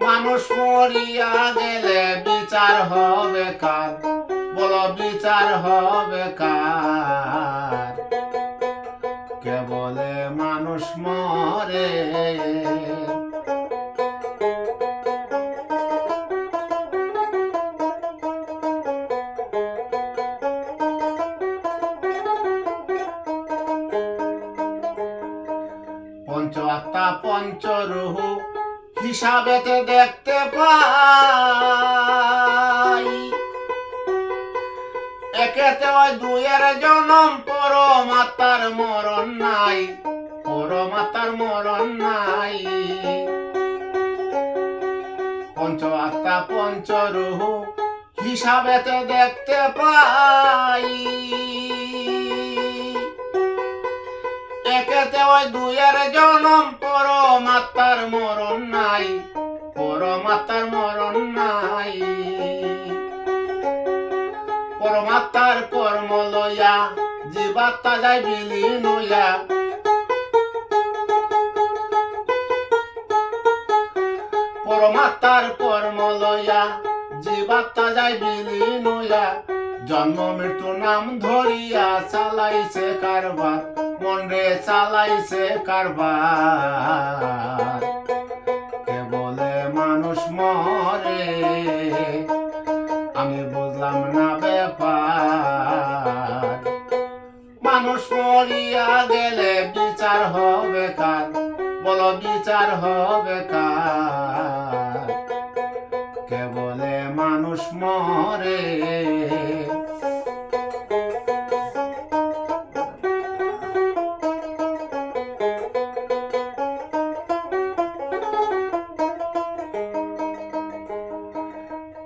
মানুষ মরিয়া গেলে বিচার হবে কার? বলো বিচার হবে কার? কে বলে মানুষ মরে? পঞ্চ আত্মা পঞ্চরূহ হিসাবেতে দেখতে পাই, একেতে ওই দুইয়ের জনম, পরমাত্মার মরণ নাই, পরমাত্মার মরণ নাই। পঞ্চ আত্মা পঞ্চরূহ হিসাবেতে দেখতে পাই, একেতে ওই দুইয়ের জনম, পরমাত্মার মরণ নাই, পরমাত্মার মরণ নাই। পরমাত্মার কর্ম লইয়া জীবাত্মা যায় বিলীন হইয়া, পরমাত্মার কর্ম লইয়া জীবাত্মা যায় বিলীন হইয়া। জন্ম মৃত্যু নাম ধরিয়া চালাইছে কারবার, মনরে চালাইছে কারবার। কে বলে মানুষ মরে? আমি বুঝলাম না ব্যাপার। মানুষ মরিয়া গেলে বিচার হবে কার? বলো বিচার হবে কার? কে বলে মানুষ মরে?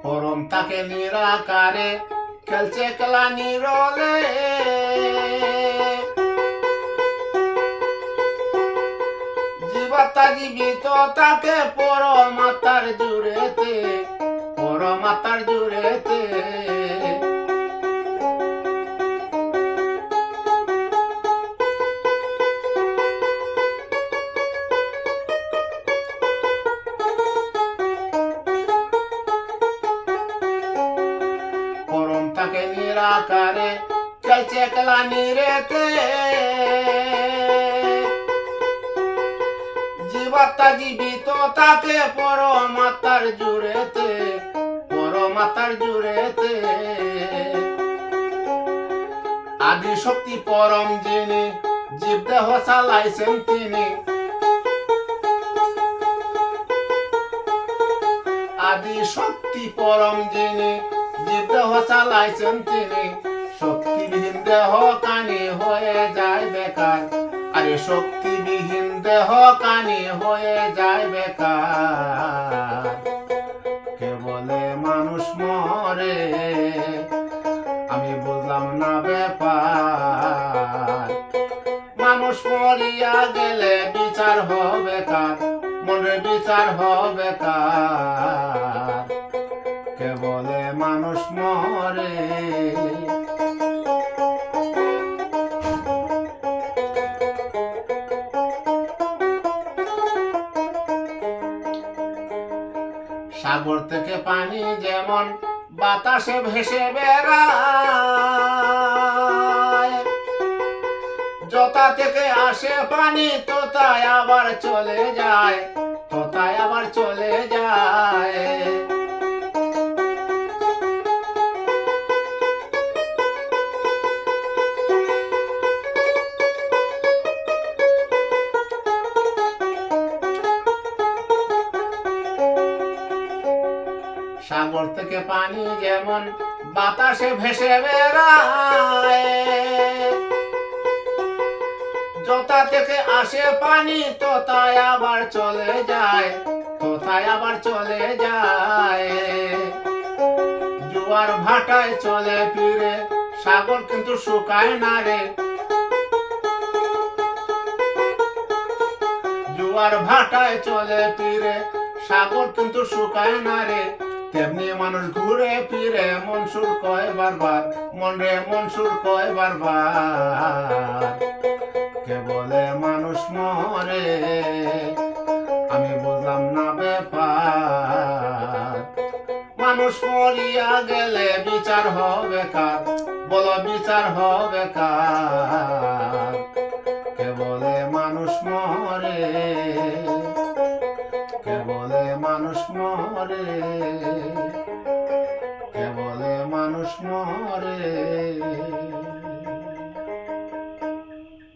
পরম তাকে নিরাকারে খেলছে খেলা নিরলে, জীবাত্মা জীবিত তাকে পরমাত্মার জুড়েতে, পরমাত্মার জুড়েতে। পরম তাকে নিরাকারে খেলছে খেলা নিরেতে, জীবাত্মা জীবিত তাকে পরমাত্মার জুড়েতে, পরমাত্মার জুড়েতে। আদি শক্তি পরম যিনি, জীব দেহ চালাইছেন তিনি, আদি শক্তি পরম যিনি, জীব দেহ চালাইছেন তিনি। শক্তিবিহীন দেহ কানি হয়ে যায় বেকার, আরে শক্তিবিহীন দেহ কানি হয়ে যায় বেকার। কে বলে মানুষ মরে? আমি বুঝলাম না ব্যাপার। মানুষ মরিয়া গেলে বিচার হবে কার? মনের বিচার হবে কার? কে বলে মানুষ মরে? সাগর থেকে পানি যেমন বাতাসে ভেসে বেড়ায়, যথা থেকে আসে পানি তোতায় আবার চলে যায়, তোতায় আবার চলে যায়। সাগর থেকে পানি যেমন বাতাসে ভেসে বেড়ায়, যথা থেকে আসে পানি তোতায় আবার চলে যায়, তোতায় আবার চলে যায়। জোয়ার ভাটায় চলে ফিরে সাগর কিন্তু শুকায় না রে, জোয়ার ভাটায় চলে ফিরে সাগর কিন্তু শুকায় না রে। তেমনি মানুষ ঘুরে ফিরে মন সুর কয় বারবার, মন রে মন সুর কয় বারবার। কে বলে মানুষ মরে? আমি বুঝলাম না ব্যাপার। মানুষ মরিয়া গেলে বিচার হবে কার, বলো বিচার হবে কার? কে বলে মানুষ মরে, কে বলে মানুষ মরে?